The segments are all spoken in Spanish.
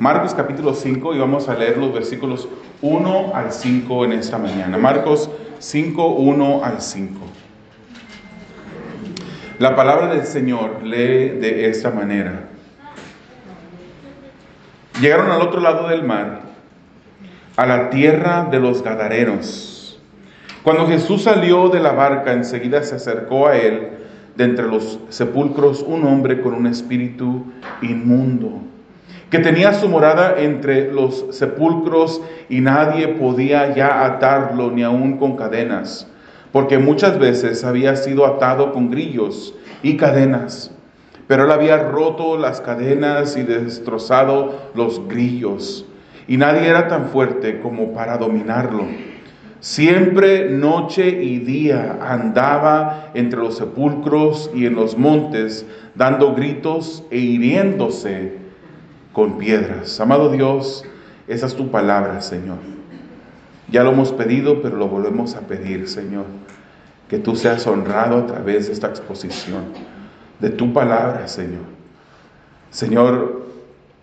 Marcos capítulo 5, y vamos a leer los versículos 1 al 5 en esta mañana. Marcos 5, 1 al 5. La palabra del Señor lee de esta manera. Llegaron al otro lado del mar, a la tierra de los Gadarenos. Cuando Jesús salió de la barca, enseguida se acercó a él de entre los sepulcros un hombre con un espíritu inmundo, que tenía su morada entre los sepulcros, y nadie podía ya atarlo ni aun con cadenas, porque muchas veces había sido atado con grillos y cadenas, pero él había roto las cadenas y destrozado los grillos, y nadie era tan fuerte como para dominarlo. Siempre noche y día andaba entre los sepulcros y en los montes, dando gritos e hiriéndose con piedras. Amado Dios, esa es tu palabra, Señor. Ya lo hemos pedido, pero lo volvemos a pedir, Señor. Que tú seas honrado a través de esta exposición de tu palabra, Señor. Señor,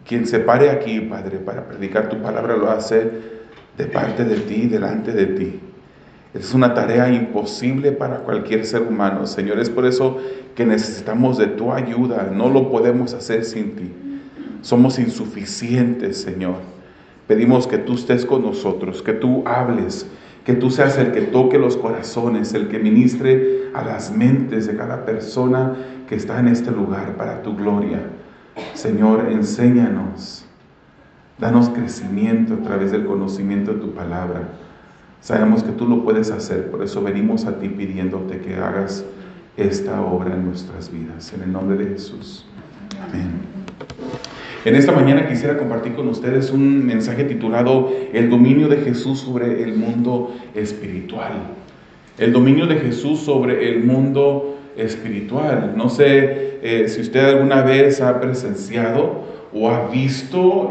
quien se pare aquí, Padre, para predicar tu palabra, lo hace de parte de ti, delante de ti. Es una tarea imposible para cualquier ser humano, Señor. Es por eso que necesitamos de tu ayuda. No lo podemos hacer sin ti. Somos insuficientes, Señor. Pedimos que tú estés con nosotros, que tú hables, que tú seas el que toque los corazones, el que ministre a las mentes de cada persona que está en este lugar para tu gloria. Señor, enséñanos. Danos crecimiento a través del conocimiento de tu palabra. Sabemos que tú lo puedes hacer, por eso venimos a ti pidiéndote que hagas esta obra en nuestras vidas. En el nombre de Jesús. Amén. En esta mañana quisiera compartir con ustedes un mensaje titulado El dominio de Jesús sobre el mundo espiritual. El dominio de Jesús sobre el mundo espiritual. No sé si usted alguna vez ha presenciado o ha visto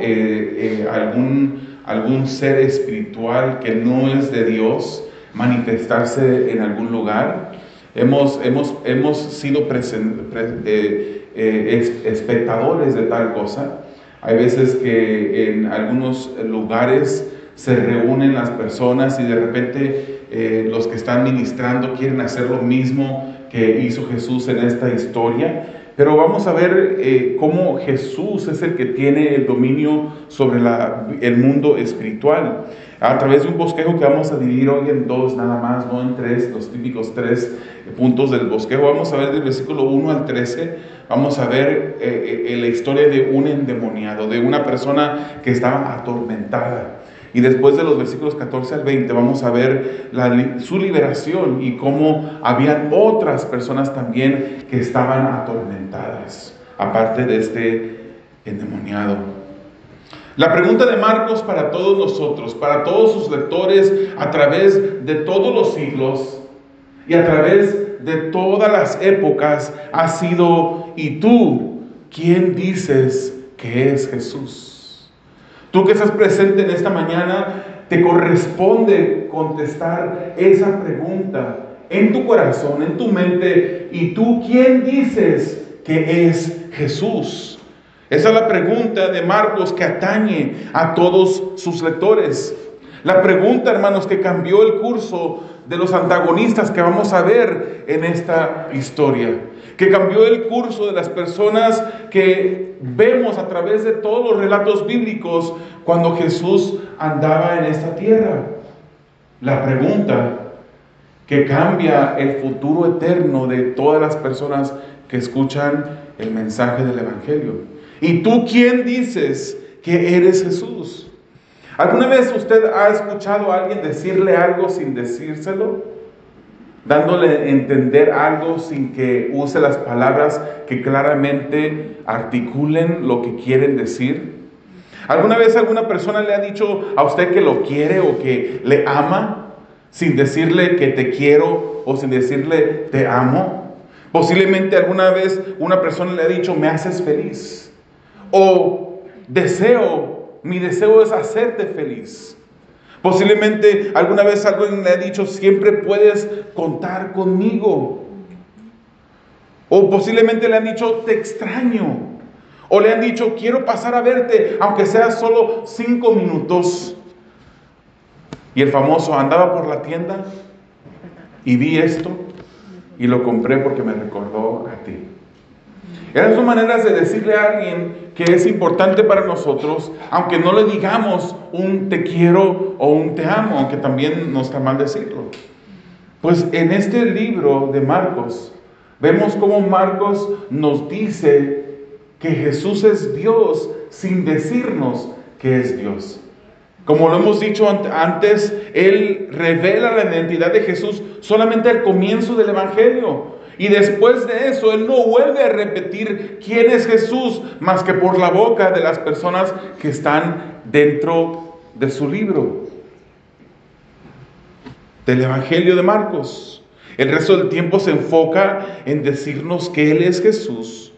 algún ser espiritual que no es de Dios manifestarse en algún lugar. Hemos sido espectadores de tal cosa. Hay veces que en algunos lugares se reúnen las personas y de repente los que están ministrando quieren hacer lo mismo que hizo Jesús en esta historia. Pero vamos a ver cómo Jesús es el que tiene el dominio sobre el mundo espiritual. A través de un bosquejo que vamos a dividir hoy en dos, nada más, no en tres, los típicos 3 puntos del bosquejo. Vamos a ver del versículo 1 al 13, vamos a ver la historia de un endemoniado, de una persona que estaba atormentada. Y después de los versículos 14 al 20 vamos a ver su liberación y cómo habían otras personas también que estaban atormentadas, aparte de este endemoniado. La pregunta de Marcos para todos nosotros, para todos sus lectores, a través de todos los siglos y a través de todas las épocas, ha sido: ¿y tú quién dices que es Jesús? Tú que estás presente en esta mañana, te corresponde contestar esa pregunta en tu corazón, en tu mente. ¿Y tú quién dices que es Jesús? Esa es la pregunta de Marcos que atañe a todos sus lectores. La pregunta, hermanos, que cambió el curso de los antagonistas que vamos a ver en esta historia, que cambió el curso de las personas que vemos a través de todos los relatos bíblicos cuando Jesús andaba en esta tierra. La pregunta que cambia el futuro eterno de todas las personas que escuchan el mensaje del Evangelio. ¿Y tú quién dices que eres Jesús? ¿Alguna vez usted ha escuchado a alguien decirle algo sin decírselo? Dándole a entender algo sin que use las palabras que claramente articulen lo que quieren decir. ¿Alguna vez alguna persona le ha dicho a usted que lo quiere o que le ama sin decirle que te quiero o sin decirle te amo? Posiblemente alguna vez una persona le ha dicho me haces feliz, o mi deseo es hacerte feliz. Posiblemente alguna vez alguien le ha dicho siempre puedes contar conmigo. O posiblemente le han dicho te extraño. O le han dicho, quiero pasar a verte, aunque sea solo 5 minutos. Y el famoso, andaba por la tienda y vi esto y lo compré porque me recordó a ti. Esas son maneras de decirle a alguien que es importante para nosotros, aunque no le digamos un te quiero o un te amo, aunque también no está mal decirlo. Pues en este libro de Marcos, vemos cómo Marcos nos dice que Jesús es Dios sin decirnos que es Dios. Como lo hemos dicho antes, Él revela la identidad de Jesús solamente al comienzo del Evangelio. Y después de eso, Él no vuelve a repetir quién es Jesús, más que por la boca de las personas que están dentro de su libro, del Evangelio de Marcos. El resto del tiempo se enfoca en decirnos que Él es Jesús,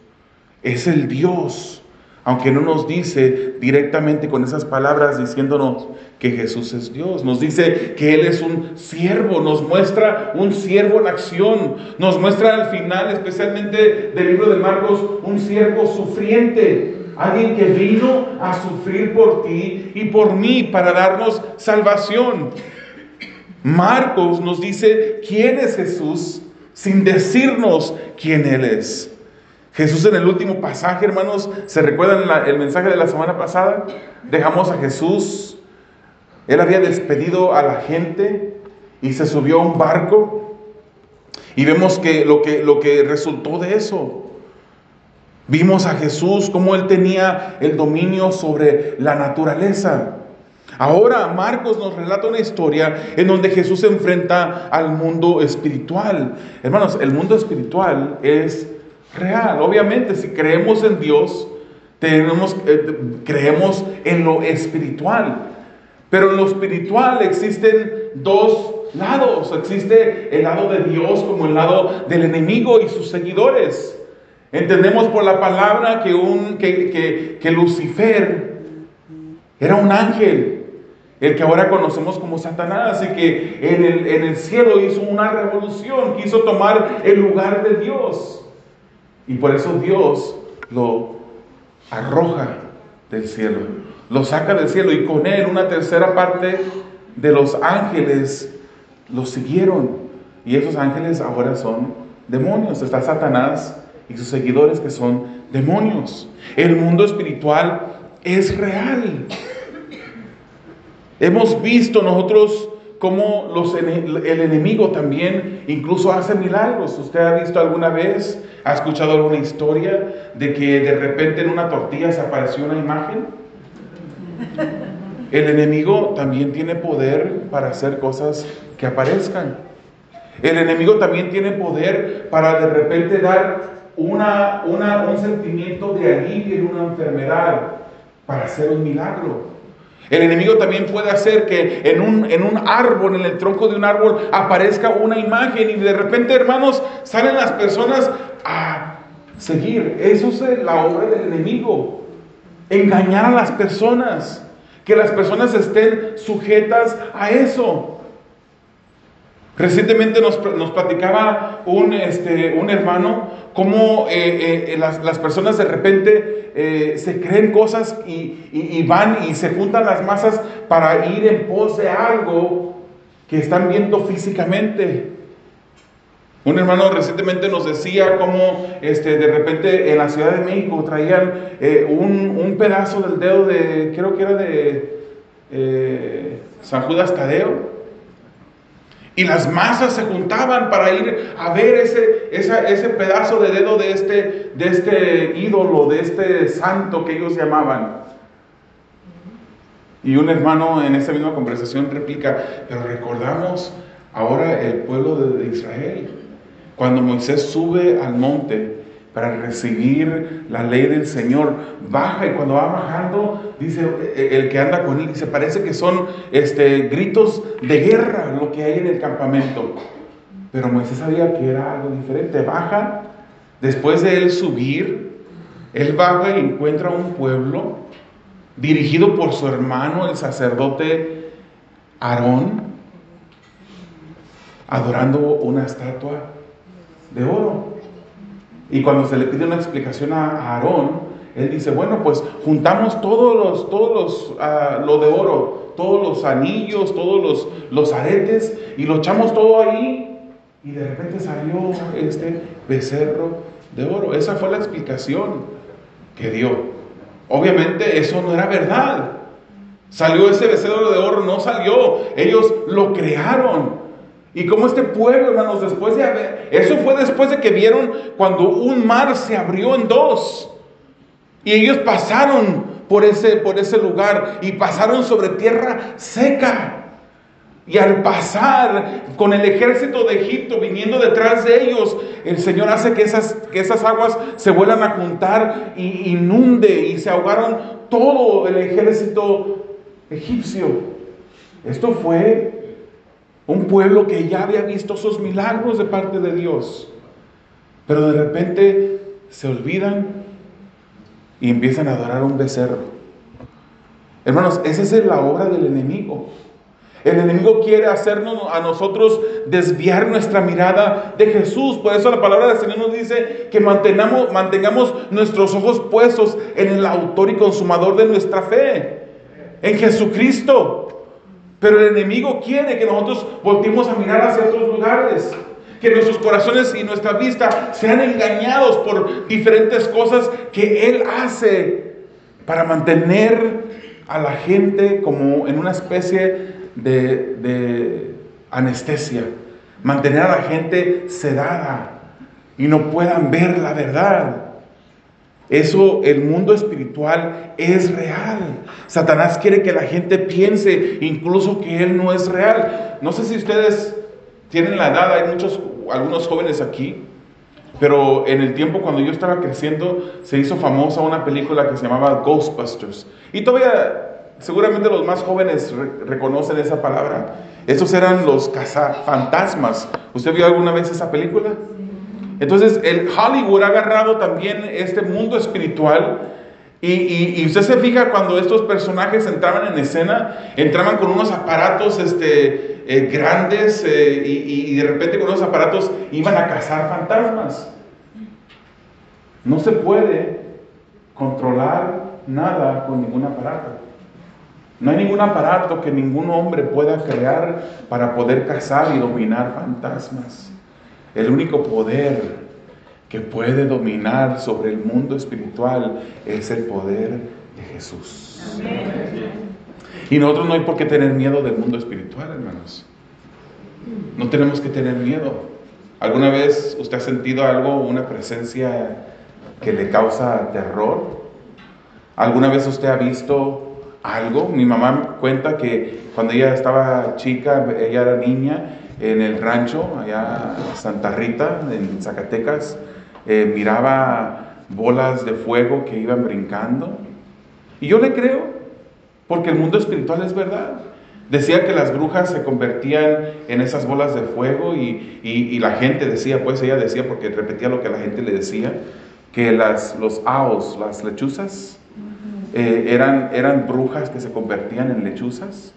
es el Dios. Aunque no nos dice directamente con esas palabras diciéndonos que Jesús es Dios. Nos dice que Él es un siervo, nos muestra un siervo en acción. Nos muestra al final, especialmente del libro de Marcos, un siervo sufriente. Alguien que vino a sufrir por ti y por mí para darnos salvación. Marcos nos dice quién es Jesús sin decirnos quién Él es. Jesús en el último pasaje, hermanos, ¿se recuerdan el mensaje de la semana pasada? Dejamos a Jesús. Él había despedido a la gente y se subió a un barco. Y vemos que lo que resultó de eso. Vimos a Jesús cómo Él tenía el dominio sobre la naturaleza. Ahora Marcos nos relata una historia en donde Jesús se enfrenta al mundo espiritual. Hermanos, el mundo espiritual es real. Obviamente, si creemos en Dios, creemos en lo espiritual. Pero en lo espiritual existen dos lados. Existe el lado de Dios como el lado del enemigo y sus seguidores. Entendemos por la palabra que Lucifer era un ángel, el que ahora conocemos como Satanás, y que en el cielo hizo una revolución, quiso tomar el lugar de Dios. Y por eso Dios lo arroja del cielo, lo saca del cielo, y con él una tercera parte de los ángeles lo siguieron. Y esos ángeles ahora son demonios. Está Satanás y sus seguidores, que son demonios. El mundo espiritual es real. Hemos visto nosotros cómo el enemigo también incluso hace milagros. ¿Usted ha visto alguna vez, ha escuchado alguna historia de que de repente en una tortilla se apareció una imagen? El enemigo también tiene poder para hacer cosas que aparezcan. El enemigo también tiene poder para de repente dar un sentimiento de alivio en una enfermedad, para hacer un milagro. El enemigo también puede hacer que en un árbol, en el tronco de un árbol, aparezca una imagen y de repente, hermanos, salen las personas a seguir. Eso es la obra del enemigo. Engañar a las personas, que las personas estén sujetas a eso. Recientemente nos platicaba un hermano cómo las personas de repente se creen cosas y van y se juntan las masas para ir en pos de algo que están viendo físicamente. Un hermano recientemente nos decía cómo de repente en la Ciudad de México traían un pedazo del dedo de, creo que era de San Judas Tadeo. Y las masas se juntaban para ir a ver ese pedazo de dedo de este ídolo, de este santo que ellos llamaban. Y un hermano en esa misma conversación replica, pero recordamos ahora el pueblo de Israel, cuando Moisés sube al monte para recibir la ley del Señor, baja, y cuando va bajando, dice el que anda con él, dice, parece que son gritos de guerra lo que hay en el campamento. Pero Moisés sabía que era algo diferente. Baja, después de él subir, él baja y encuentra un pueblo dirigido por su hermano, el sacerdote Aarón, adorando una estatua de oro. Y cuando se le pide una explicación a Aarón, Él dice, bueno, pues juntamos lo de oro, todos los anillos, todos los aretes, y lo echamos todo ahí, y de repente salió este becerro de oro. Esa fue la explicación que dio. Obviamente eso no era verdad. Salió ese becerro de oro, no salió, ellos lo crearon. Y como este pueblo, hermanos, eso fue después de que vieron cuando un mar se abrió en dos, y ellos pasaron por ese lugar, y pasaron sobre tierra seca. Y al pasar con el ejército de Egipto viniendo detrás de ellos, el Señor hace que esas aguas se vuelvan a juntar y inunde, y se ahogaron todo el ejército egipcio. Esto fue un pueblo que ya había visto esos milagros de parte de Dios, pero de repente se olvidan y empiezan a adorar a un becerro. Hermanos, esa es la obra del enemigo. El enemigo quiere hacernos a nosotros desviar nuestra mirada de Jesús. Por eso la palabra del Señor nos dice que mantengamos nuestros ojos puestos en el autor y consumador de nuestra fe, en Jesucristo. Pero el enemigo quiere que nosotros volteemos a mirar hacia otros lugares, que nuestros corazones y nuestra vista sean engañados por diferentes cosas que Él hace para mantener a la gente como en una especie de anestesia, mantener a la gente sedada y no puedan ver la verdad. Eso, el mundo espiritual es real. Satanás quiere que la gente piense incluso que Él no es real. No sé si ustedes tienen la edad, hay algunos jóvenes aquí, pero en el tiempo cuando yo estaba creciendo se hizo famosa una película que se llamaba Ghostbusters. Y todavía seguramente los más jóvenes reconocen esa palabra. Esos eran los cazafantasmas. ¿Usted vio alguna vez esa película? Entonces el Hollywood ha agarrado también este mundo espiritual y usted se fija cuando estos personajes entraban en escena, entraban con unos aparatos grandes y de repente con unos aparatos iban a cazar fantasmas. No se puede controlar nada con ningún aparato. No hay ningún aparato que ningún hombre pueda crear para poder cazar y dominar fantasmas. El único poder que puede dominar sobre el mundo espiritual es el poder de Jesús. Amén. Y nosotros no hay por qué tener miedo del mundo espiritual, hermanos. No tenemos que tener miedo. ¿Alguna vez usted ha sentido algo, una presencia que le causa terror? ¿Alguna vez usted ha visto algo? Mi mamá cuenta que cuando ella estaba chica, ella era niña, en el rancho, allá en Santa Rita, en Zacatecas, miraba bolas de fuego que iban brincando. Y yo le creo, porque el mundo espiritual es verdad. Decía que las brujas se convertían en esas bolas de fuego y la gente decía, pues ella decía, porque repetía lo que la gente le decía, que los owls, las lechuzas, eran brujas que se convertían en lechuzas,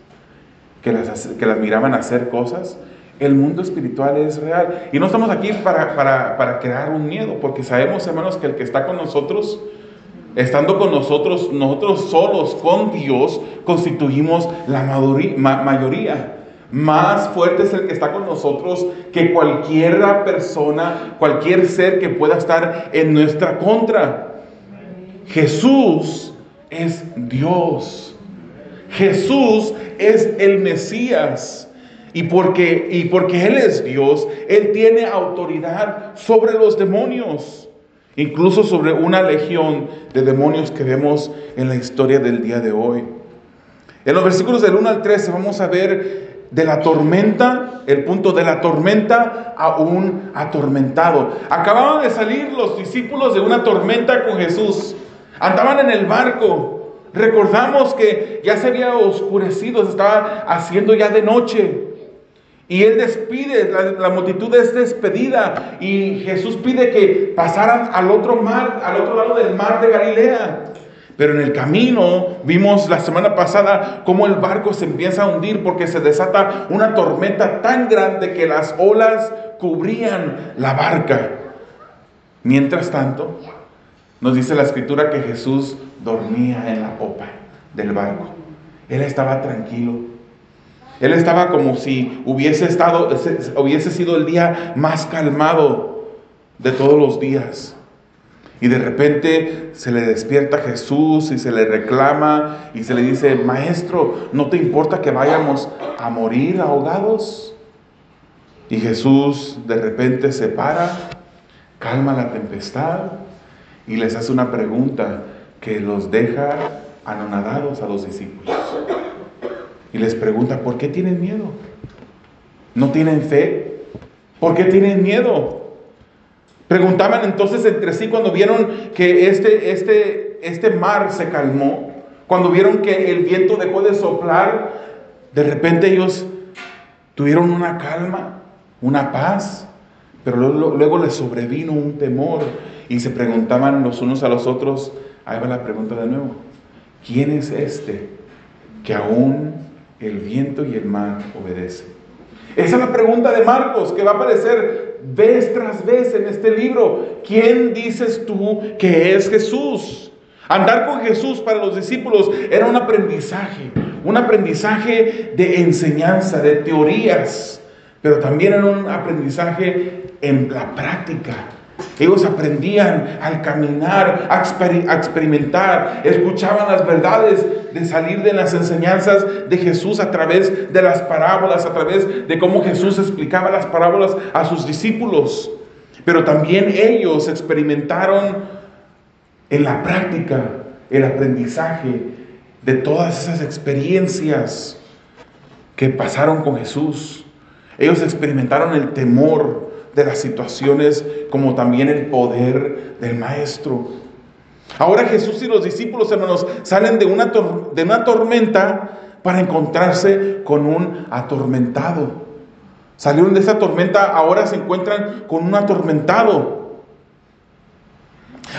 que las miraban hacer cosas. El mundo espiritual es real. Y no estamos aquí para crear un miedo, porque sabemos, hermanos, que el que está con nosotros, estando con nosotros solos con Dios, constituimos la mayoría. Más fuerte es el que está con nosotros que cualquier persona, cualquier ser que pueda estar en nuestra contra. Jesús es Dios. Jesús es el Mesías. Y porque Él es Dios, Él tiene autoridad sobre los demonios, incluso sobre una legión de demonios que vemos en la historia del día de hoy. En los versículos del 1 al 13 vamos a ver de la tormenta, el punto de la tormenta a un atormentado. Acababan de salir los discípulos de una tormenta con Jesús. Andaban en el barco. Recordamos que ya se había oscurecido, se estaba haciendo ya de noche. Y Él despide, la multitud es despedida. Y Jesús pide que pasaran al otro lado del mar de Galilea. Pero en el camino vimos la semana pasada cómo el barco se empieza a hundir porque se desata una tormenta tan grande que las olas cubrían la barca. Mientras tanto, Nos dice la Escritura que Jesús dormía en la popa del barco. Él estaba tranquilo. Él estaba como si hubiese sido el día más calmado de todos los días. Y de repente se le despierta Jesús y se le reclama y se le dice: Maestro, ¿no te importa que vayamos a morir ahogados? Y Jesús de repente se para, calma la tempestad y les hace una pregunta que los deja anonadados a los discípulos. Y les pregunta: ¿por qué tienen miedo? ¿No tienen fe? ¿Por qué tienen miedo? Preguntaban entonces entre sí cuando vieron que este mar se calmó, cuando vieron que el viento dejó de soplar. De repente ellos tuvieron una calma, una paz, pero luego les sobrevino un temor y se preguntaban los unos a los otros. Ahí va la pregunta de nuevo: ¿quién es este que aún el viento y el mar obedecen? Esa es la pregunta de Marcos, que va a aparecer vez tras vez en este libro. ¿Quién dices tú que es Jesús? Andar con Jesús para los discípulos era un aprendizaje de enseñanza, de teorías, pero también era un aprendizaje en la práctica. Ellos aprendían al caminar, a experimentar, escuchaban las verdades de salir de las enseñanzas de Jesús a través de las parábolas, a través de cómo Jesús explicaba las parábolas a sus discípulos. Pero también ellos experimentaron en la práctica el aprendizaje de todas esas experiencias que pasaron con Jesús. Ellos experimentaron el temor de las situaciones, como también el poder del Maestro. Ahora Jesús y los discípulos, hermanos, salen de una tormenta para encontrarse con un atormentado. Salieron de esa tormenta, ahora se encuentran con un atormentado.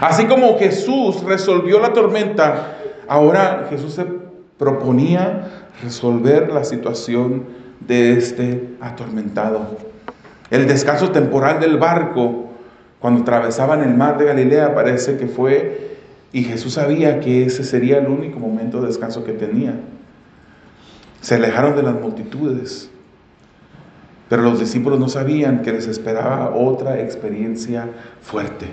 Así como Jesús resolvió la tormenta, ahora Jesús se proponía resolver la situación de este atormentado. El descanso temporal del barco, cuando atravesaban el mar de Galilea, parece que fue, y Jesús sabía que ese sería el único momento de descanso que tenía. Se alejaron de las multitudes, pero los discípulos no sabían que les esperaba otra experiencia fuerte.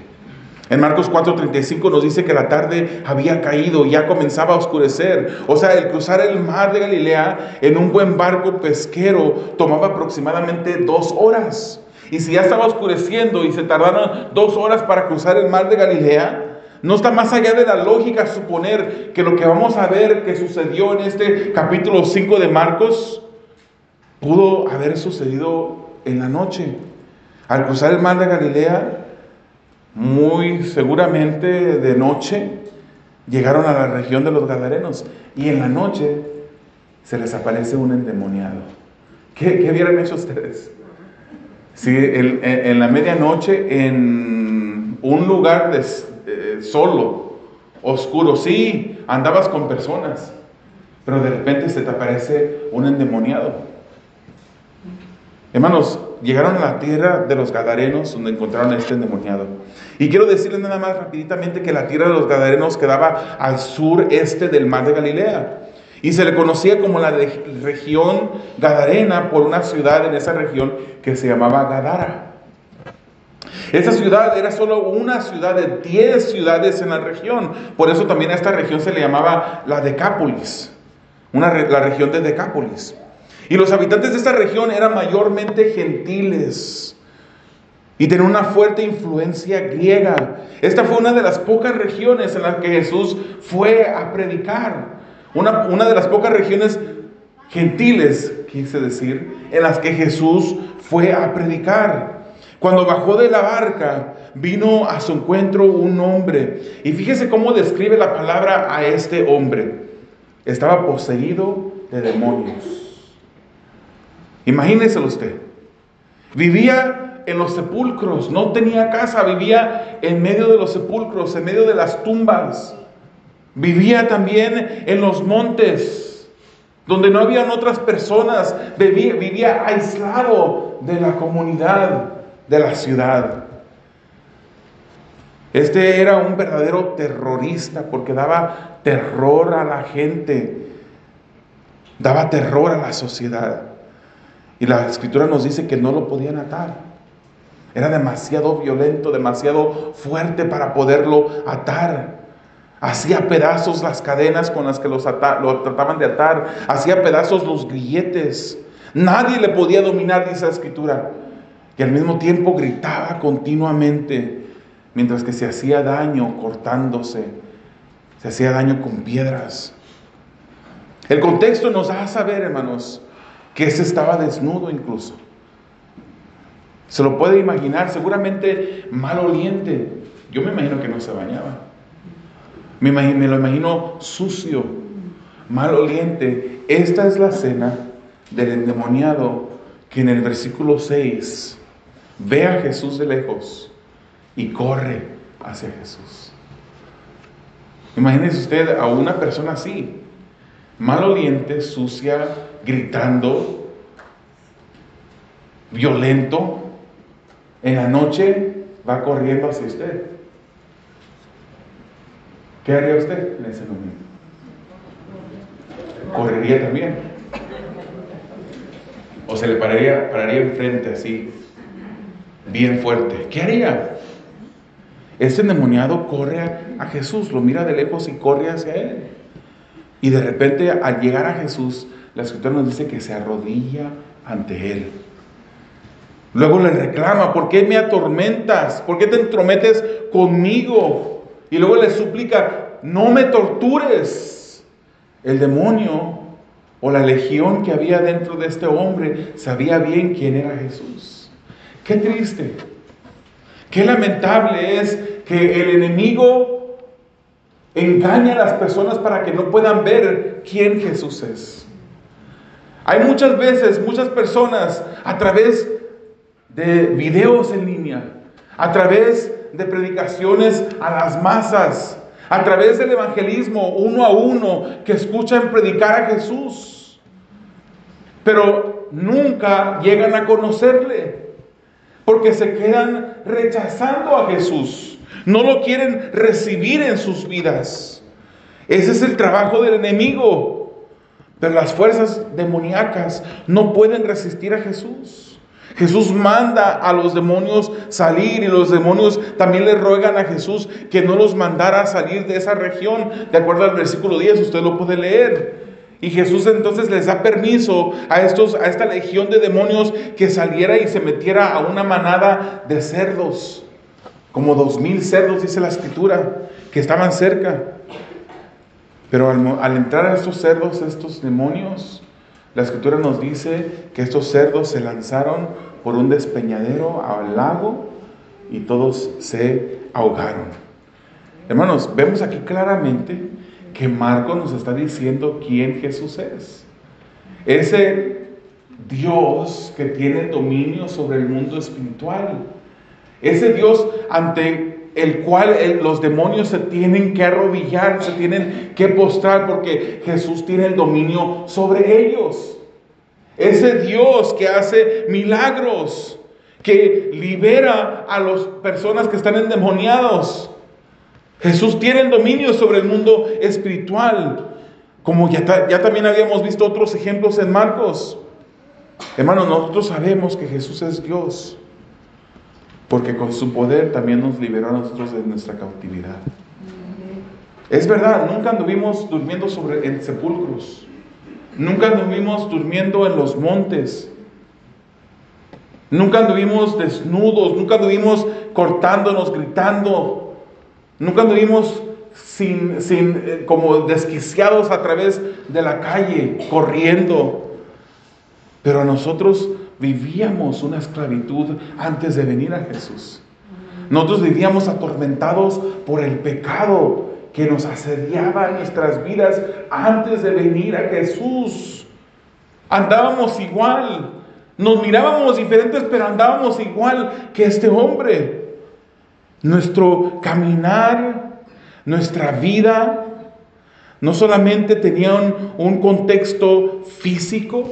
En Marcos 4:35 nos dice que la tarde había caído, ya comenzaba a oscurecer. O sea, el cruzar el mar de Galilea en un buen barco pesquero tomaba aproximadamente 2 horas. Y si ya estaba oscureciendo y se tardaron 2 horas para cruzar el mar de Galilea, no está más allá de la lógica suponer que lo que vamos a ver que sucedió en este capítulo 5 de Marcos pudo haber sucedido en la noche. Al cruzar el mar de Galilea, muy seguramente de noche, llegaron a la región de los Gadarenos, y en la noche se les aparece un endemoniado. ¿Qué hubieran hecho ustedes? Si en la medianoche, en un lugar solo, oscuro, sí, andabas con personas, pero de repente se te aparece un endemoniado. Hermanos, llegaron a la tierra de los Gadarenos, donde encontraron a este endemoniado. Y quiero decirles nada más rapiditamente que la tierra de los Gadarenos quedaba al sureste del mar de Galilea. Y se le conocía como la región gadarena por una ciudad en esa región que se llamaba Gadara. Esa ciudad era solo una ciudad de 10 ciudades en la región. Por eso también a esta región se le llamaba la Decápolis, la región de Decápolis. Y los habitantes de esta región eran mayormente gentiles y tenían una fuerte influencia griega. Esta fue una de las pocas regiones en las que Jesús fue a predicar. Una de las pocas regiones gentiles, quise decir, en las que Jesús fue a predicar. Cuando bajó de la barca, vino a su encuentro un hombre. Y fíjese cómo describe la palabra a este hombre. Estaba poseído de demonios. Imagíneselo usted. Vivía en los sepulcros, no tenía casa, vivía en medio de los sepulcros, en medio de las tumbas. Vivía también en los montes, donde no habían otras personas. Vivía aislado de la comunidad, de la ciudad. Este era un verdadero terrorista porque daba terror a la gente, daba terror a la sociedad. Y la Escritura nos dice que no lo podían atar. Era demasiado violento, demasiado fuerte para poderlo atar. Hacía pedazos las cadenas con las que lo trataban de atar. Hacía pedazos los grilletes. Nadie le podía dominar, dice la Escritura. Y al mismo tiempo gritaba continuamente, mientras que se hacía daño cortándose. Se hacía daño con piedras. El contexto nos da a saber, hermanos, que ese estaba desnudo incluso. Se lo puede imaginar, seguramente maloliente. Yo me imagino que no se bañaba. Me lo imagino sucio, maloliente. Esta es la escena del endemoniado que en el versículo 6 ve a Jesús de lejos y corre hacia Jesús. Imagínese usted a una persona así, maloliente, sucia, gritando, violento. En la noche va corriendo hacia usted. ¿Qué haría usted en ese momento? ¿Correría también? ¿O se le pararía enfrente así, bien fuerte? ¿Qué haría? Este endemoniado corre a Jesús, lo mira de lejos y corre hacia él. Y de repente, al llegar a Jesús, la Escritura nos dice que se arrodilla ante él. Luego le reclama: ¿por qué me atormentas? ¿Por qué te entrometes conmigo? Y luego le suplica: no me tortures. El demonio o la legión que había dentro de este hombre sabía bien quién era Jesús. Qué triste, qué lamentable es que el enemigo engaña a las personas para que no puedan ver quién Jesús es. Hay muchas veces, muchas personas, a través de videos en línea, a través de predicaciones a las masas, a través del evangelismo uno a uno, que escuchan predicar a Jesús, pero nunca llegan a conocerle, porque se quedan rechazando a Jesús, no lo quieren recibir en sus vidas. Ese es el trabajo del enemigo, pero las fuerzas demoníacas no pueden resistir a Jesús. Jesús manda a los demonios salir, y los demonios también le ruegan a Jesús que no los mandara a salir de esa región. De acuerdo al versículo 10, usted lo puede leer. Y Jesús entonces les da permiso a esta legión de demonios que saliera y se metiera a una manada de cerdos. Como 2000 cerdos, dice la Escritura, que estaban cerca. Pero al entrar a estos cerdos, estos demonios, la Escritura nos dice que estos cerdos se lanzaron por un despeñadero al lago y todos se ahogaron. Hermanos, vemos aquí claramente que Marcos nos está diciendo quién Jesús es. Ese Dios que tiene dominio sobre el mundo espiritual. Ese Dios ante el cual los demonios se tienen que arrodillar, se tienen que postrar, porque Jesús tiene el dominio sobre ellos. Ese Dios que hace milagros, que libera a las personas que están endemoniados. Jesús tiene el dominio sobre el mundo espiritual, como ya también habíamos visto otros ejemplos en Marcos. Hermanos, nosotros sabemos que Jesús es Dios, porque con su poder también nos liberó a nosotros de nuestra cautividad. Es verdad, nunca anduvimos durmiendo en sepulcros. Nunca anduvimos durmiendo en los montes. Nunca anduvimos desnudos. Nunca anduvimos cortándonos, gritando. Nunca anduvimos como desquiciados a través de la calle, corriendo. Pero nosotros vivíamos una esclavitud antes de venir a Jesús. Nosotros vivíamos atormentados por el pecado que nos asediaba en nuestras vidas antes de venir a Jesús. Andábamos igual, nos mirábamos diferentes, pero andábamos igual que este hombre. Nuestro caminar, nuestra vida, no solamente tenían un contexto físico,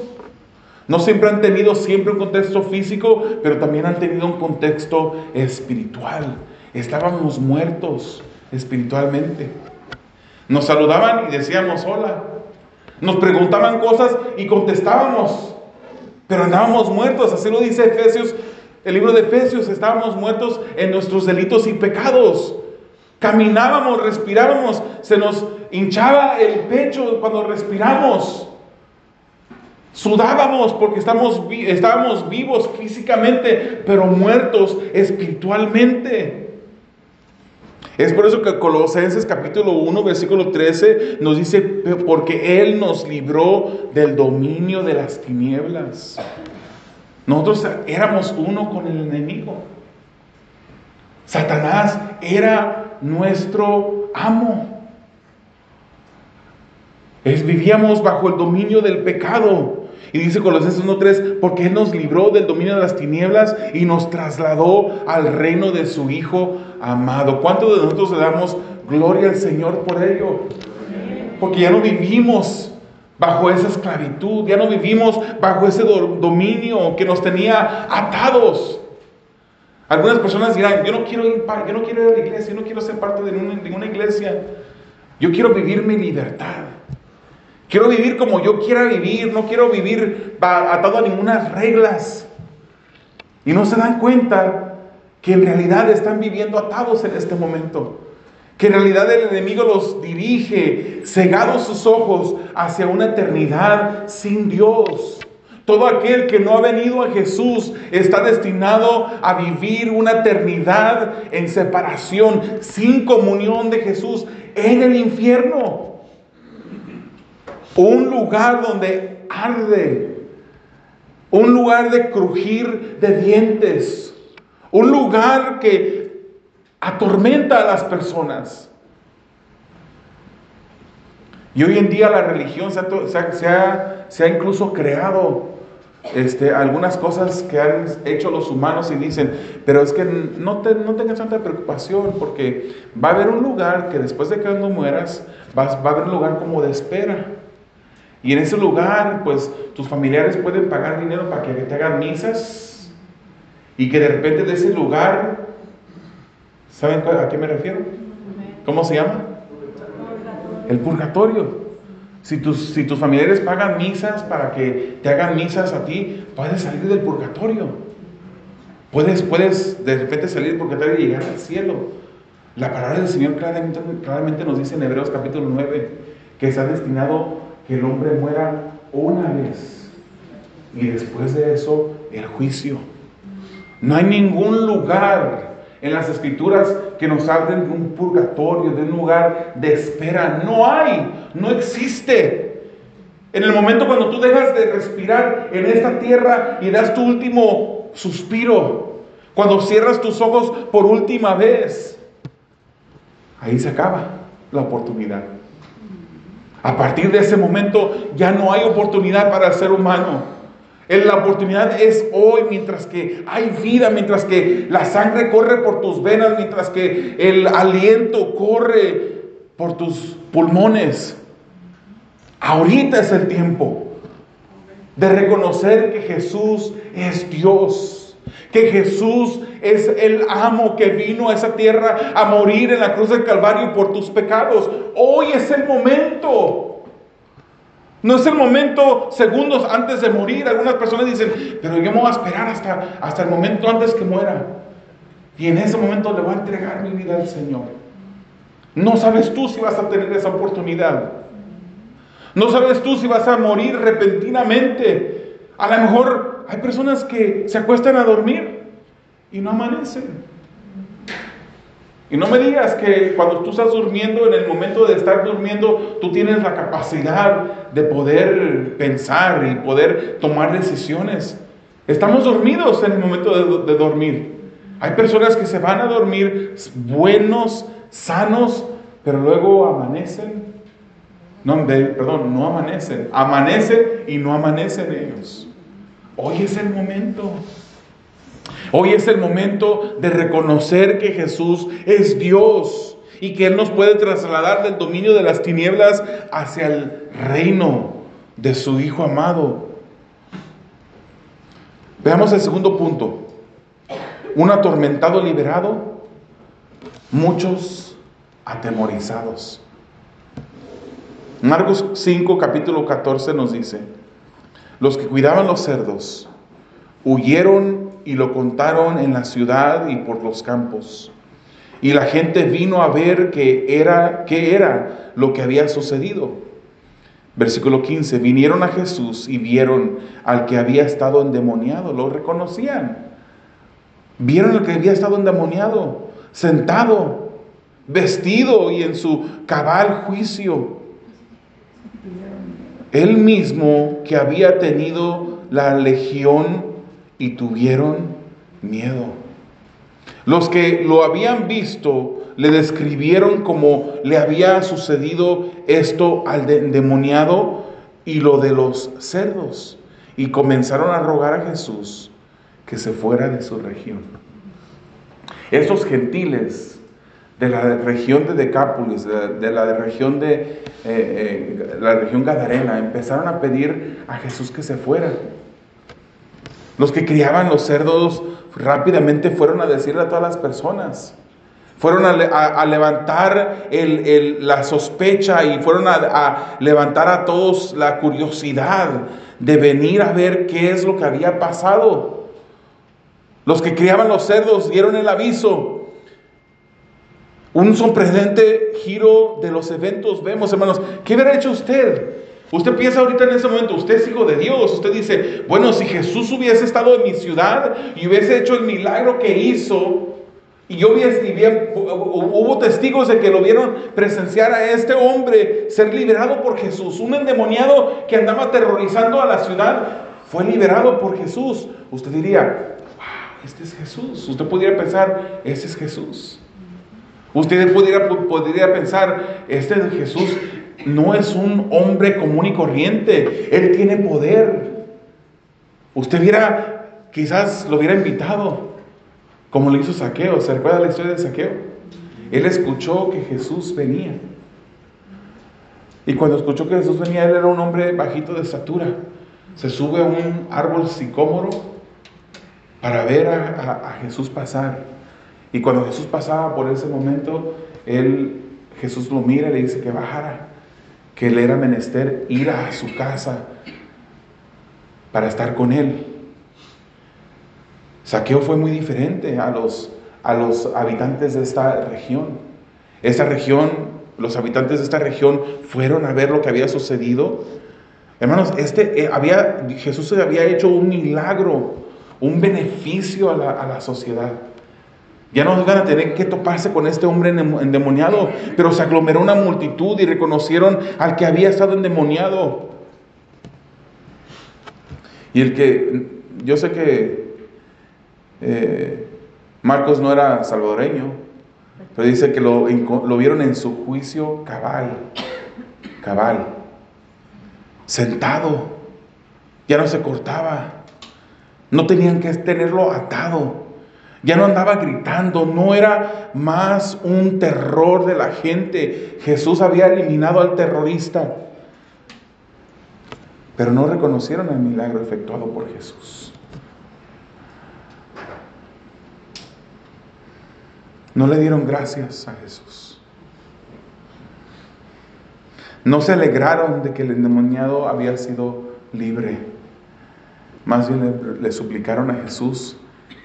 no siempre han tenido un contexto físico, pero también han tenido un contexto espiritual. Estábamos muertos espiritualmente. Nos saludaban y decíamos hola. Nos preguntaban cosas y contestábamos. Pero andábamos muertos, así lo dice Efesios, el libro de Efesios. Estábamos muertos en nuestros delitos y pecados. Caminábamos, respirábamos, se nos hinchaba el pecho cuando respiramos. Sudábamos porque estábamos vivos físicamente, pero muertos espiritualmente. Es por eso que Colosenses capítulo 1, versículo 13 nos dice, porque Él nos libró del dominio de las tinieblas. Nosotros éramos uno con el enemigo. Satanás era nuestro amo. Vivíamos bajo el dominio del pecado. Y dice Colosenses 1:3, porque Él nos libró del dominio de las tinieblas y nos trasladó al reino de su Hijo amado. ¿Cuántos de nosotros le damos gloria al Señor por ello? Porque ya no vivimos bajo esa esclavitud, ya no vivimos bajo ese dominio que nos tenía atados. Algunas personas dirán, yo no quiero ir a la iglesia, yo no quiero ser parte de ninguna iglesia. Yo quiero vivir mi libertad. Quiero vivir como yo quiera vivir, no quiero vivir atado a ninguna reglas. Y no se dan cuenta que en realidad están viviendo atados en este momento. Que en realidad el enemigo los dirige, cegados sus ojos, hacia una eternidad sin Dios. Todo aquel que no ha venido a Jesús está destinado a vivir una eternidad en separación, sin comunión de Jesús, en el infierno. Un lugar donde arde, un lugar de crujir de dientes, un lugar que atormenta a las personas. Y hoy en día la religión se ha incluso creado algunas cosas que han hecho los humanos y dicen, pero es que no tengas tanta preocupación, porque va a haber un lugar que después de que cuando mueras, va a haber un lugar como de espera. Y en ese lugar, pues, tus familiares pueden pagar dinero para que te hagan misas. Y que de repente de ese lugar, ¿saben a qué me refiero? ¿Cómo se llama? El purgatorio. Si tus familiares pagan misas para que te hagan misas a ti, puedes salir del purgatorio. Puedes de repente salir del purgatorio y llegar al cielo. La palabra del Señor claramente nos dice en Hebreos capítulo 9 que está destinado que el hombre muera una vez y después de eso el juicio. No hay ningún lugar en las Escrituras que nos hablen de un purgatorio, de un lugar de espera. No existe. En el momento cuando tú dejas de respirar en esta tierra y das tu último suspiro, cuando cierras tus ojos por última vez, ahí se acaba la oportunidad. A partir de ese momento ya no hay oportunidad para el ser humano. La oportunidad es hoy, mientras que hay vida, mientras que la sangre corre por tus venas, mientras que el aliento corre por tus pulmones. Ahorita es el tiempo de reconocer que Jesús es Dios, que Jesús es el amo que vino a esa tierra a morir en la cruz del Calvario por tus pecados. Hoy es el momento. No es el momento segundos antes de morir. Algunas personas dicen, pero yo me voy a esperar hasta el momento antes que muera. Y en ese momento le voy a entregar mi vida al Señor. No sabes tú si vas a tener esa oportunidad. No sabes tú si vas a morir repentinamente. A lo mejor hay personas que se acuestan a dormir y no amanecen. Y no me digas que cuando tú estás durmiendo, en el momento de estar durmiendo, tú tienes la capacidad de poder pensar y poder tomar decisiones. Estamos dormidos en el momento de dormir. Hay personas que se van a dormir buenos, sanos, pero luego amanecen. No amanecen. Amanecen y no amanecen ellos. Hoy es el momento. Hoy es el momento de reconocer que Jesús es Dios y que Él nos puede trasladar del dominio de las tinieblas hacia el reino de su Hijo amado. Veamos el segundo punto. Un atormentado liberado muchos atemorizados. Marcos 5, capítulo 14 nos dice: los que cuidaban los cerdos huyeron y lo contaron en la ciudad y por los campos. Y la gente vino a ver qué era lo que había sucedido. Versículo 15: vinieron a Jesús y vieron al que había estado endemoniado. Lo reconocían. Vieron al que había estado endemoniado, sentado, vestido y en su cabal juicio. Él mismo que había tenido la legión, y tuvieron miedo. Los que lo habían visto le describieron cómo le había sucedido esto al endemoniado y lo de los cerdos, y comenzaron a rogar a Jesús que se fuera de su región. Estos gentiles de la región de Decápolis, de la región de la región gadarena, empezaron a pedir a Jesús que se fuera. Los que criaban los cerdos rápidamente fueron a decirle a todas las personas. Fueron a levantar la sospecha, y fueron a levantar a todos la curiosidad de venir a ver qué es lo que había pasado. Los que criaban los cerdos dieron el aviso. Un sorprendente giro de los eventos vemos, hermanos. ¿Qué hubiera hecho usted? Usted piensa ahorita en ese momento, usted es hijo de Dios. Usted dice: bueno, si Jesús hubiese estado en mi ciudad y hubiese hecho el milagro que hizo, y hubo testigos de que lo vieron presenciar a este hombre ser liberado por Jesús. Un endemoniado que andaba aterrorizando a la ciudad fue liberado por Jesús. Usted diría: wow, este es Jesús. Usted podría pensar: ese es Jesús. Usted podría pensar: este Jesús no es un hombre común y corriente. Él tiene poder. Usted quizás lo hubiera invitado, como lo hizo Zaqueo. ¿Se recuerda la historia de Zaqueo? Él escuchó que Jesús venía. Y cuando escuchó que Jesús venía, él era un hombre bajito de estatura. Se sube a un árbol sicómoro para ver a Jesús pasar. Y cuando Jesús pasaba por ese momento, Jesús lo mira y le dice que bajara, que le era menester ir a su casa para estar con él. Zaqueo fue muy diferente a los habitantes de esta región. Los habitantes de esta región fueron a ver lo que había sucedido. Hermanos, Jesús había hecho un milagro, un beneficio a la sociedad. Ya no iban a tener que toparse con este hombre endemoniado, pero se aglomeró una multitud y reconocieron al que había estado endemoniado. Y yo sé que Marcos no era salvadoreño, pero dice que lo vieron en su juicio cabal, sentado, ya no se cortaba, no tenían que tenerlo atado. Ya no andaba gritando, no era más un terror de la gente. Jesús había eliminado al terrorista, pero no reconocieron el milagro efectuado por Jesús. No le dieron gracias a Jesús. No se alegraron de que el endemoniado había sido libre. Más bien le suplicaron a Jesús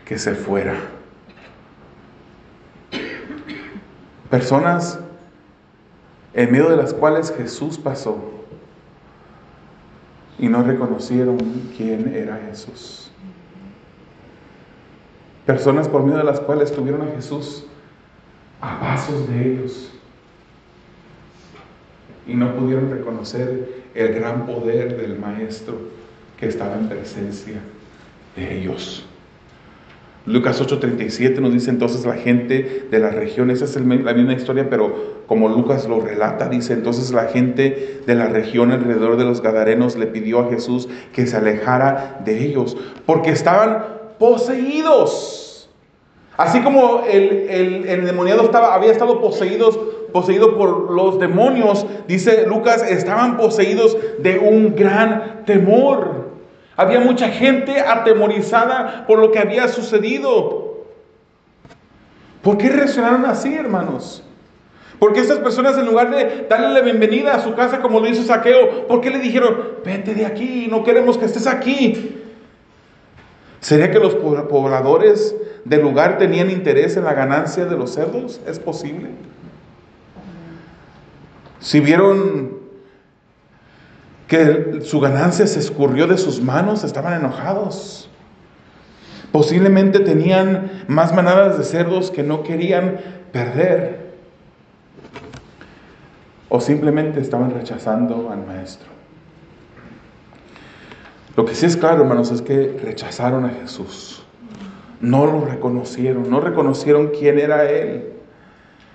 que se fuera. Personas en medio de las cuales Jesús pasó y no reconocieron quién era Jesús. Personas por medio de las cuales tuvieron a Jesús a pasos de ellos y no pudieron reconocer el gran poder del Maestro que estaba en presencia de ellos. Lucas 8:37 nos dice: entonces la gente de la región, esa es la misma historia, pero como Lucas lo relata, dice: entonces la gente de la región alrededor de los gadarenos le pidió a Jesús que se alejara de ellos, porque estaban poseídos. Así como el endemoniado había estado poseído por los demonios, dice Lucas, estaban poseídos de un gran temor. Había mucha gente atemorizada por lo que había sucedido. ¿Por qué reaccionaron así, hermanos? Porque estas personas, en lugar de darle la bienvenida a su casa como lo hizo Zaqueo, ¿por qué le dijeron, vete de aquí, no queremos que estés aquí? ¿Sería que los pobladores del lugar tenían interés en la ganancia de los cerdos? ¿Es posible? Si vieron que su ganancia se escurrió de sus manos, estaban enojados. Posiblemente tenían más manadas de cerdos que no querían perder. O simplemente estaban rechazando al maestro. Lo que sí es claro, hermanos, es que rechazaron a Jesús. No lo reconocieron, no reconocieron quién era Él.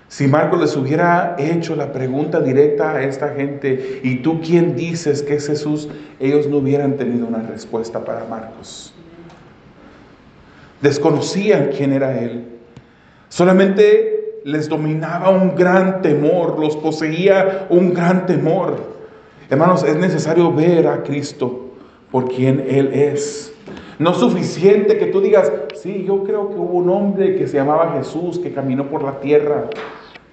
Si Marcos les hubiera hecho la pregunta directa a esta gente, ¿y tú quién dices que es Jesús?, ellos no hubieran tenido una respuesta para Marcos. Desconocían quién era Él. Solamente les dominaba un gran temor, los poseía un gran temor. Hermanos, es necesario ver a Cristo por quien Él es. No es suficiente que tú digas, sí, yo creo que hubo un hombre que se llamaba Jesús, que caminó por la tierra.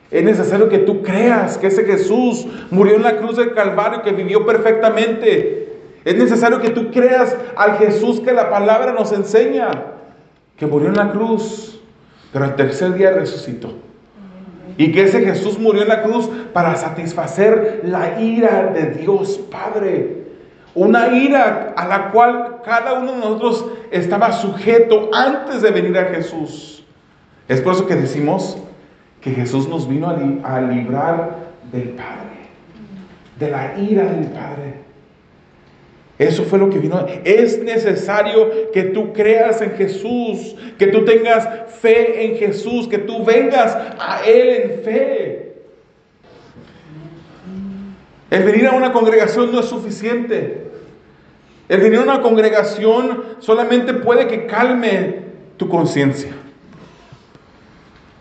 Es necesario que tú creas que ese Jesús murió en la cruz del Calvario, que vivió perfectamente. Es necesario que tú creas al Jesús que la palabra nos enseña, que murió en la cruz, pero al tercer día resucitó. Y que ese Jesús murió en la cruz para satisfacer la ira de Dios Padre. Una ira a la cual cada uno de nosotros estaba sujeto antes de venir a Jesús. Es por eso que decimos que Jesús nos vino a librar del Padre, de la ira del Padre. Eso fue lo que vino. Es necesario que tú creas en Jesús, que tú tengas fe en Jesús, que tú vengas a Él en fe. El venir a una congregación no es suficiente. El venir a una congregación solamente puede que calme tu conciencia.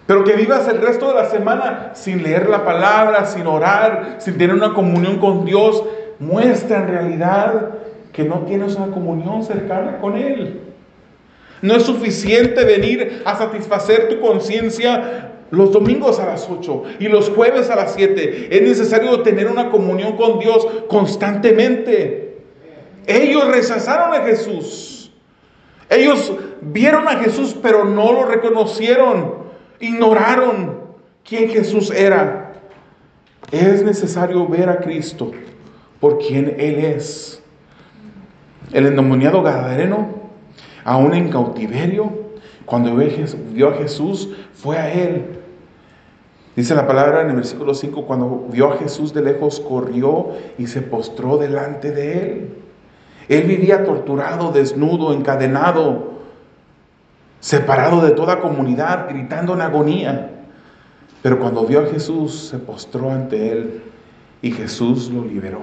Pero que vivas el resto de la semana sin leer la palabra, sin orar, sin tener una comunión con Dios, muestra en realidad que no tienes una comunión cercana con Él. No es suficiente venir a satisfacer tu conciencia los domingos a las 8 y los jueves a las 7. Es necesario tener una comunión con Dios constantemente. Ellos rechazaron a Jesús. Ellos vieron a Jesús, pero no lo reconocieron. Ignoraron quién Jesús era. Es necesario ver a Cristo por quien Él es. El endemoniado gadareno, aún en cautiverio, cuando vio a Jesús, fue a Él. Dice la palabra en el versículo 5, cuando vio a Jesús de lejos, corrió y se postró delante de Él. Él vivía torturado, desnudo, encadenado, separado de toda comunidad, gritando en agonía. Pero cuando vio a Jesús, se postró ante Él y Jesús lo liberó.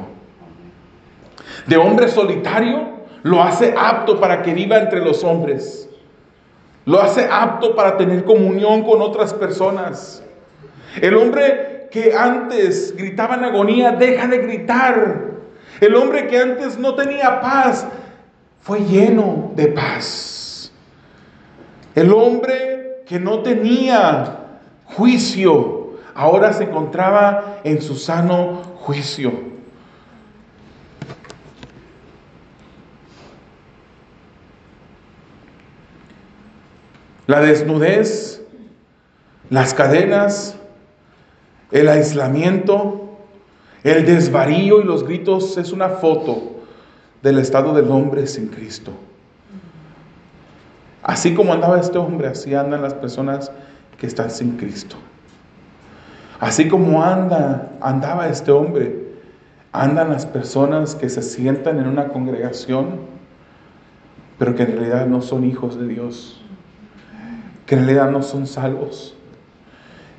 De hombre solitario, lo hace apto para que viva entre los hombres. Lo hace apto para tener comunión con otras personas. El hombre que antes gritaba en agonía, deja de gritar. El hombre que antes no tenía paz, fue lleno de paz. El hombre que no tenía juicio, ahora se encontraba en su sano juicio. La desnudez, las cadenas, el aislamiento, el desvarío y los gritos es una foto del estado del hombre sin Cristo. Así como andaba este hombre, así andan las personas que están sin Cristo. Así como andaba este hombre, andan las personas que se sientan en una congregación, pero que en realidad no son hijos de Dios, que en realidad no son salvos,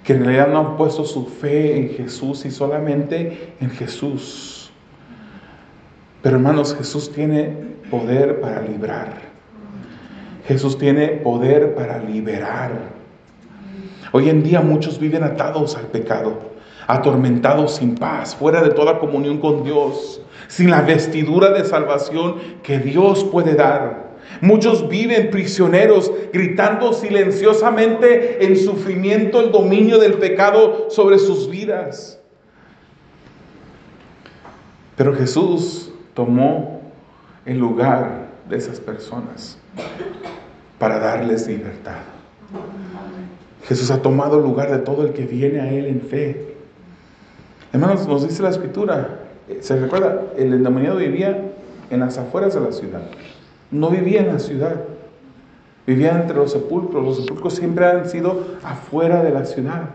que en realidad no han puesto su fe en Jesús y solamente en Jesús. Pero hermanos, Jesús tiene poder para librar. Jesús tiene poder para liberar. Hoy en día muchos viven atados al pecado, atormentados sin paz, fuera de toda comunión con Dios, sin la vestidura de salvación que Dios puede dar. Muchos viven prisioneros, gritando silenciosamente en sufrimiento el dominio del pecado sobre sus vidas. Pero Jesús tomó el lugar de esas personas para darles libertad. Jesús ha tomado el lugar de todo el que viene a Él en fe. Hermanos, nos dice la Escritura, ¿se recuerda? El endemoniado vivía en las afueras de la ciudad. No vivía en la ciudad. Vivía entre los sepulcros. Los sepulcros siempre han sido afuera de la ciudad.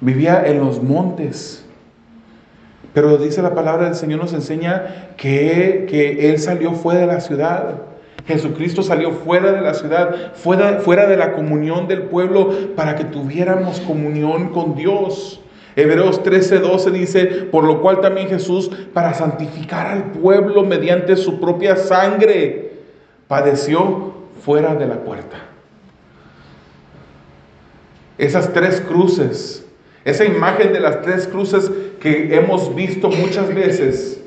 Vivía en los montes. Pero dice la palabra del Señor, nos enseña que Él salió fuera de la ciudad. Jesucristo salió fuera de la ciudad, fuera de la comunión del pueblo, para que tuviéramos comunión con Dios. Hebreos 13:12 dice: por lo cual también Jesús, para santificar al pueblo mediante su propia sangre, padeció fuera de la puerta. Esas tres cruces, esa imagen de las tres cruces que hemos visto muchas veces,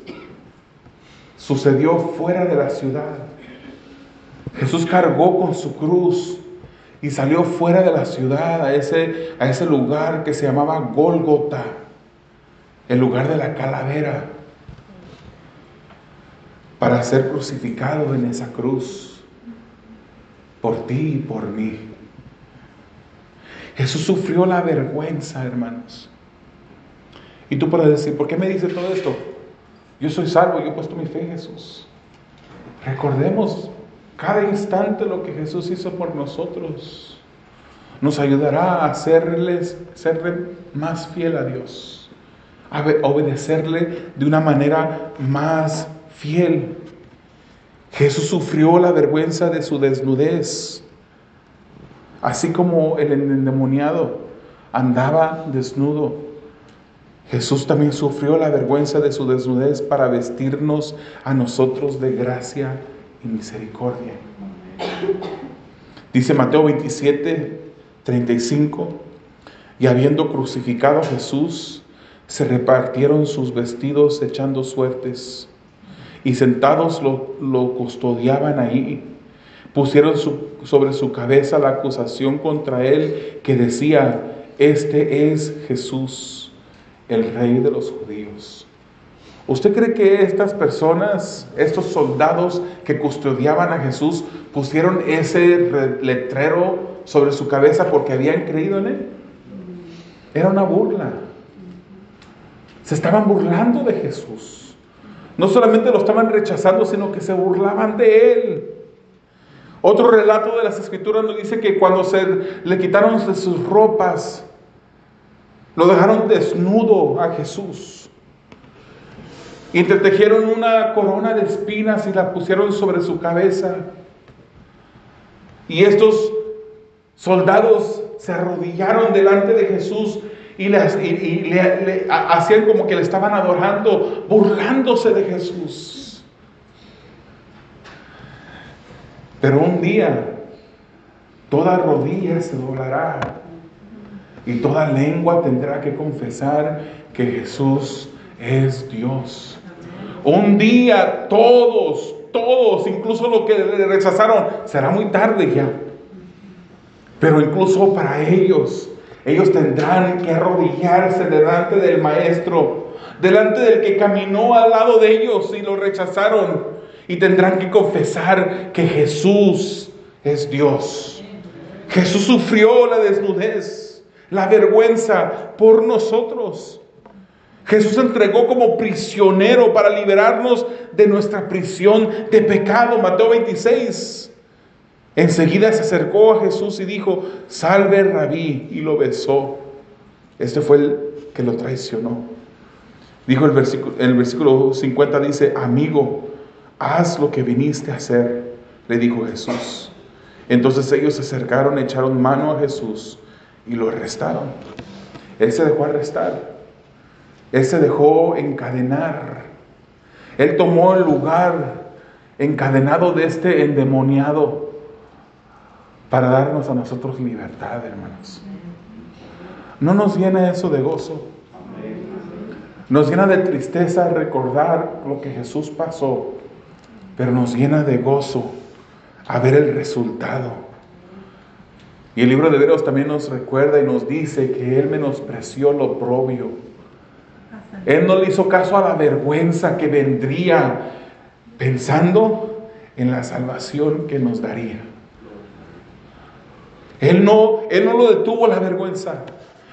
sucedió fuera de la ciudad. Jesús cargó con su cruz y salió fuera de la ciudad, a ese lugar que se llamaba Gólgota, el lugar de la calavera, para ser crucificado en esa cruz, por ti y por mí. Jesús sufrió la vergüenza, hermanos. Y tú puedes decir: ¿por qué me dice todo esto? Yo soy salvo, yo he puesto mi fe en Jesús. Recordemos cada instante lo que Jesús hizo por nosotros. Nos ayudará a serle más fiel a Dios, a obedecerle de una manera más fiel. Jesús sufrió la vergüenza de su desnudez, así como el endemoniado andaba desnudo. Jesús también sufrió la vergüenza de su desnudez para vestirnos a nosotros de gracia y misericordia. Dice Mateo 27:35: y habiendo crucificado a Jesús, se repartieron sus vestidos echando suertes, y sentados lo custodiaban ahí. Pusieron sobre su cabeza la acusación contra él, que decía: este es Jesús, el Rey de los judíos. ¿Usted cree que estas personas, estos soldados que custodiaban a Jesús, pusieron ese letrero sobre su cabeza porque habían creído en Él? Era una burla. Se estaban burlando de Jesús. No solamente lo estaban rechazando, sino que se burlaban de Él. Otro relato de las Escrituras nos dice que cuando le quitaron de sus ropas, lo dejaron desnudo a Jesús. Y entretejieron una corona de espinas y la pusieron sobre su cabeza. Y estos soldados se arrodillaron delante de Jesús y le hacían como que le estaban adorando, burlándose de Jesús. Pero un día toda rodilla se doblará y toda lengua tendrá que confesar que Jesús es Dios. Un día todos, incluso los que le rechazaron, será muy tarde ya. Pero incluso para ellos tendrán que arrodillarse delante del Maestro, delante del que caminó al lado de ellos y lo rechazaron. Y tendrán que confesar que Jesús es Dios. Jesús sufrió la desnudez, la vergüenza por nosotros. Jesús se entregó como prisionero para liberarnos de nuestra prisión de pecado. Mateo 26. Enseguida se acercó a Jesús y dijo: salve, Rabí, y lo besó. Este fue el que lo traicionó. Dijo el versículo 50, dice: amigo, haz lo que viniste a hacer, le dijo Jesús. Entonces ellos se acercaron, echaron mano a Jesús y lo arrestaron. Él se dejó arrestar. Él se dejó encadenar. Él tomó el lugar encadenado de este endemoniado para darnos a nosotros libertad, hermanos. ¿No nos llena eso de gozo? Nos llena de tristeza recordar lo que Jesús pasó pero nos llena de gozo a ver el resultado. Y el libro de Hebreos también nos recuerda y nos dice que Él menospreció lo oprobio. Él no le hizo caso a la vergüenza que vendría, pensando en la salvación que nos daría. Él no lo detuvo la vergüenza.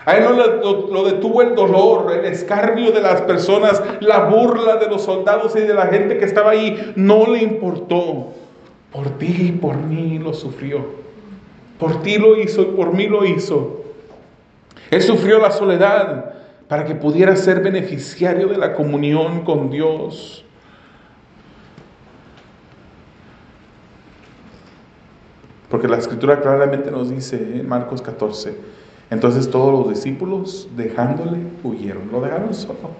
A Él no lo detuvo el dolor, el escarnio de las personas, la burla de los soldados y de la gente que estaba ahí. No le importó. Por ti y por mí lo sufrió. Por ti lo hizo y por mí lo hizo. Él sufrió la soledad para que pudiera ser beneficiario de la comunión con Dios. Porque la Escritura claramente nos dice en Marcos 14, entonces todos los discípulos dejándole huyeron, lo dejaron solo.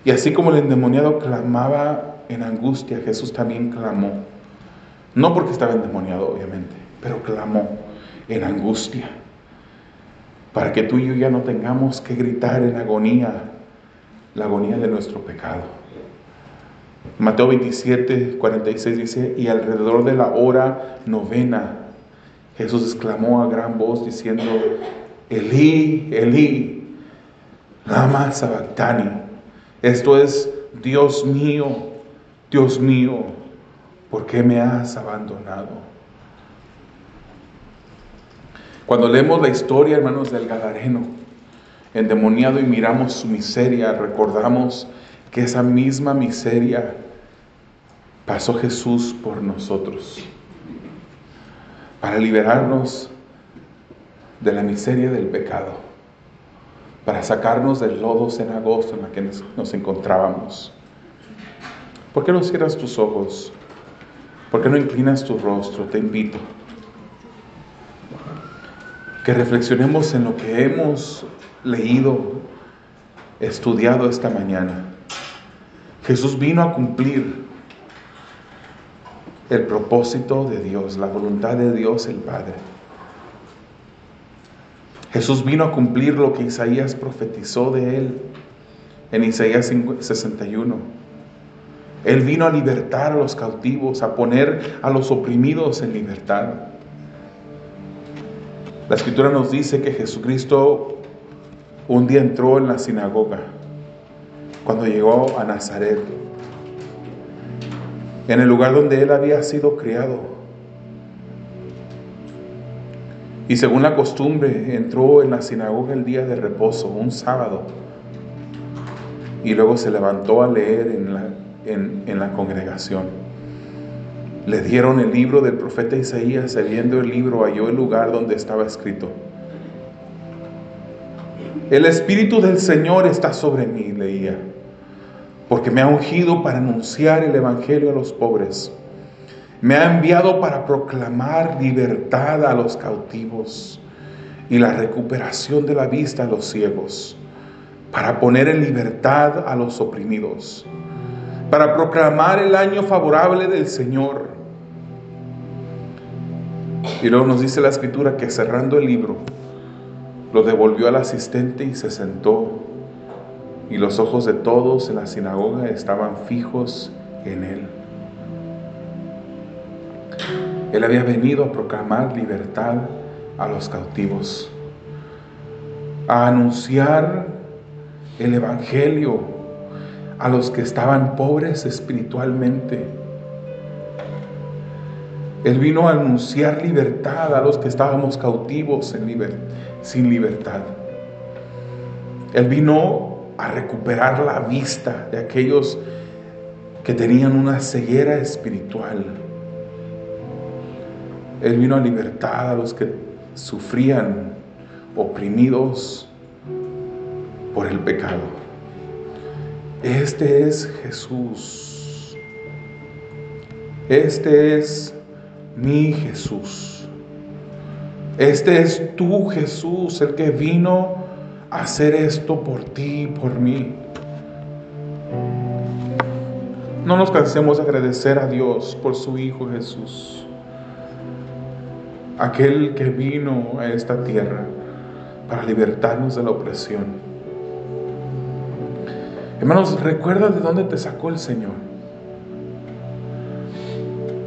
Y así como el endemoniado clamaba en angustia, Jesús también clamó. No porque estaba endemoniado, obviamente, pero clamó en angustia. Para que tú y yo ya no tengamos que gritar en agonía, la agonía de nuestro pecado. Mateo 27:46 dice, y alrededor de la hora novena, Jesús exclamó a gran voz diciendo, Elí, Elí, lama sabactani. Esto es, Dios mío, ¿por qué me has abandonado? Cuando leemos la historia, hermanos, del Gadareno, endemoniado, y miramos su miseria, recordamos que esa misma miseria pasó Jesús por nosotros, para liberarnos de la miseria del pecado, para sacarnos del lodo cenagoso en la que nos encontrábamos. ¿Por qué no cierras tus ojos? ¿Por qué no inclinas tu rostro? Te invito que reflexionemos en lo que hemos leído, estudiado esta mañana. Jesús vino a cumplir el propósito de Dios, la voluntad de Dios el Padre. Jesús vino a cumplir lo que Isaías profetizó de Él en Isaías 61. Él vino a libertar a los cautivos, a poner a los oprimidos en libertad. La Escritura nos dice que Jesucristo un día entró en la sinagoga cuando llegó a Nazaret, en el lugar donde Él había sido criado. Y según la costumbre, entró en la sinagoga el día de reposo, un sábado, y luego se levantó a leer en la congregación. Le dieron el libro del profeta Isaías, y viendo el libro halló el lugar donde estaba escrito: el Espíritu del Señor está sobre mí, leía, porque me ha ungido para anunciar el Evangelio a los pobres. Me ha enviado para proclamar libertad a los cautivos y la recuperación de la vista a los ciegos, para poner en libertad a los oprimidos, para proclamar el año favorable del Señor. Y luego nos dice la Escritura que cerrando el libro, lo devolvió al asistente y se sentó, y los ojos de todos en la sinagoga estaban fijos en él. Él había venido a proclamar libertad a los cautivos, a anunciar el Evangelio a los que estaban pobres espiritualmente. Él vino a anunciar libertad a los que estábamos cautivos sin libertad. Él vino a recuperar la vista de aquellos que tenían una ceguera espiritual. Él vino a libertar a los que sufrían, oprimidos por el pecado. Este es Jesús. Este es mi Jesús. Este es tu Jesús, el que vino a hacer esto por ti y por mí. No nos cansemos de agradecer a Dios por su Hijo Jesús, aquel que vino a esta tierra para libertarnos de la opresión. Hermanos, recuerda de dónde te sacó el Señor.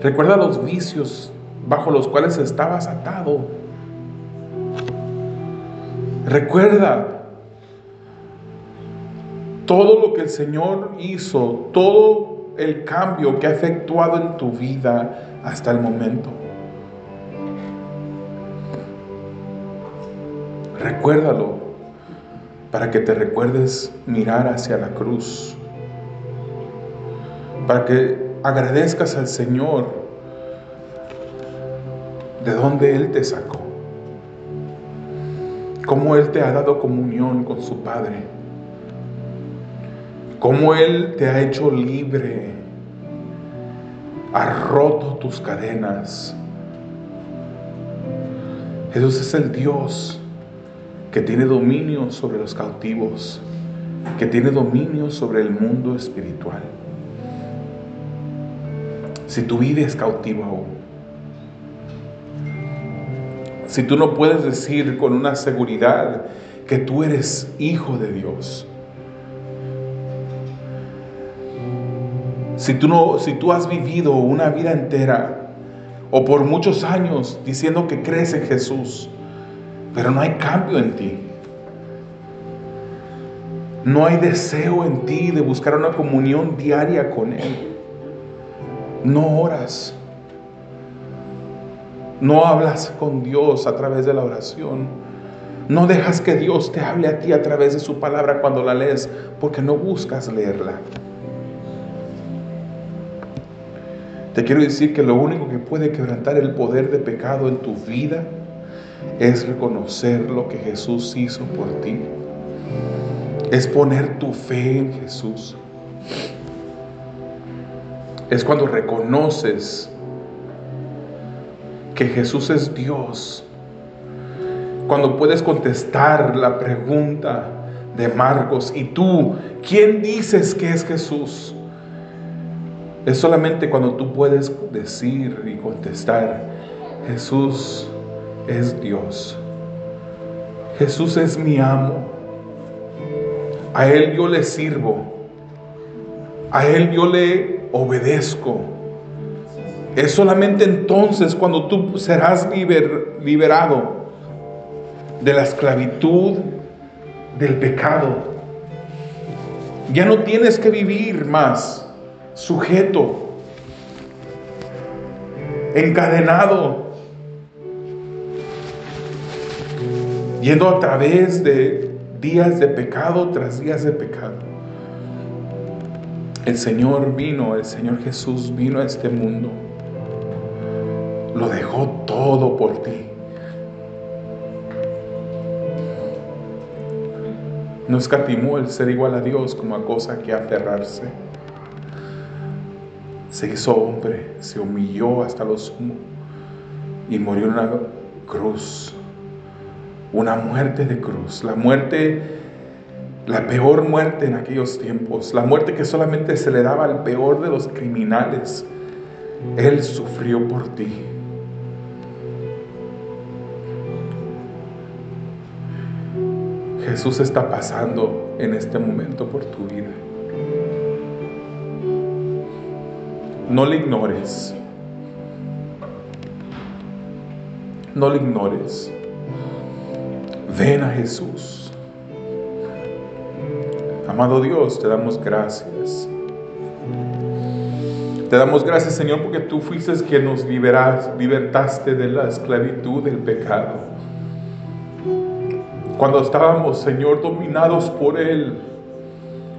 Recuerda los vicios bajo los cuales estabas atado. Recuerda todo lo que el Señor hizo, todo el cambio que ha efectuado en tu vida hasta el momento. Recuérdalo para que te recuerdes mirar hacia la cruz, para que agradezcas al Señor de dónde Él te sacó, cómo Él te ha dado comunión con su Padre, cómo Él te ha hecho libre, ha roto tus cadenas. Jesús es el Dios que tiene dominio sobre los cautivos, que tiene dominio sobre el mundo espiritual. Si tu vida es cautiva aún, si tú no puedes decir con una seguridad que tú eres hijo de Dios, si tú has vivido una vida entera o por muchos años diciendo que crees en Jesús, pero no hay cambio en ti, no hay deseo en ti de buscar una comunión diaria con Él, no oras, no hablas con Dios a través de la oración, no dejas que Dios te hable a ti a través de su palabra cuando la lees, porque no buscas leerla. Te quiero decir que lo único que puede quebrantar el poder de pecado en tu vida es reconocer lo que Jesús hizo por ti. Es poner tu fe en Jesús. Es cuando reconoces que Jesús es Dios. Cuando puedes contestar la pregunta de Marcos: ¿y tú, quién dices que es Jesús? Es solamente cuando tú puedes decir y contestar: Jesús es Dios. Jesús es mi amo. A Él yo le sirvo. A Él yo le obedezco. Es solamente entonces cuando tú serás liberado de la esclavitud del pecado. Ya no tienes que vivir más sujeto, encadenado, yendo a través de días de pecado tras días de pecado. El Señor Jesús vino a este mundo, lo dejó todo por ti. No escatimó el ser igual a Dios como a cosa que aferrarse. Se hizo hombre, se humilló hasta lo sumo y murió en una cruz, una muerte de cruz, la peor muerte en aquellos tiempos, la muerte que solamente se le daba al peor de los criminales. Él sufrió por ti. Jesús está pasando en este momento por tu vida. No le ignores. No le ignores. Ven a Jesús. Amado Dios, te damos gracias. Te damos gracias, Señor, porque tú fuiste quien nos libertaste de la esclavitud del pecado. Cuando estábamos, Señor, dominados por Él,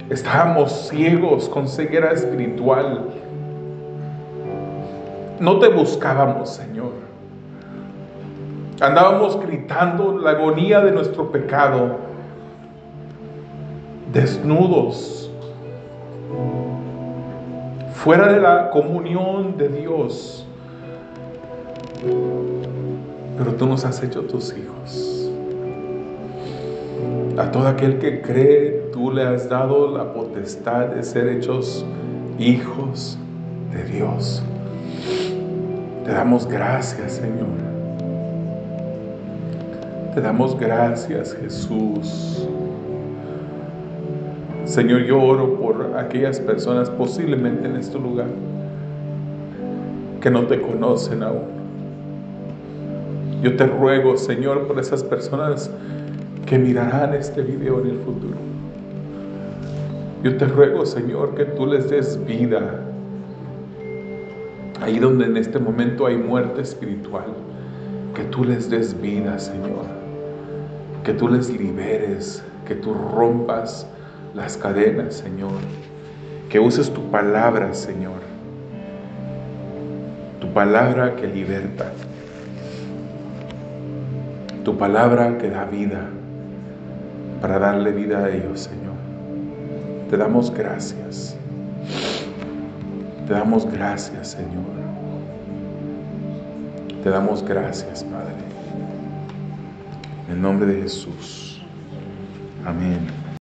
estábamos ciegos con ceguera espiritual. No te buscábamos, Señor. Andábamos gritando la agonía de nuestro pecado, desnudos, fuera de la comunión de Dios. Pero tú nos has hecho tus hijos. A todo aquel que cree, tú le has dado la potestad de ser hechos hijos de Dios. Te damos gracias, Señor. Te damos gracias, Jesús. Señor, yo oro por aquellas personas posiblemente en este lugar que no te conocen aún. Yo te ruego, Señor, por esas personas que mirarán este video en el futuro. Yo te ruego, Señor, que tú les des vida. Ahí donde en este momento hay muerte espiritual, que tú les des vida, Señor. Que tú les liberes, que tú rompas las cadenas, Señor. Que uses tu palabra, Señor. Tu palabra que liberta. Tu palabra que da vida, para darle vida a ellos, Señor. Te damos gracias. Te damos gracias, Señor. Te damos gracias, Padre. En el nombre de Jesús. Amén.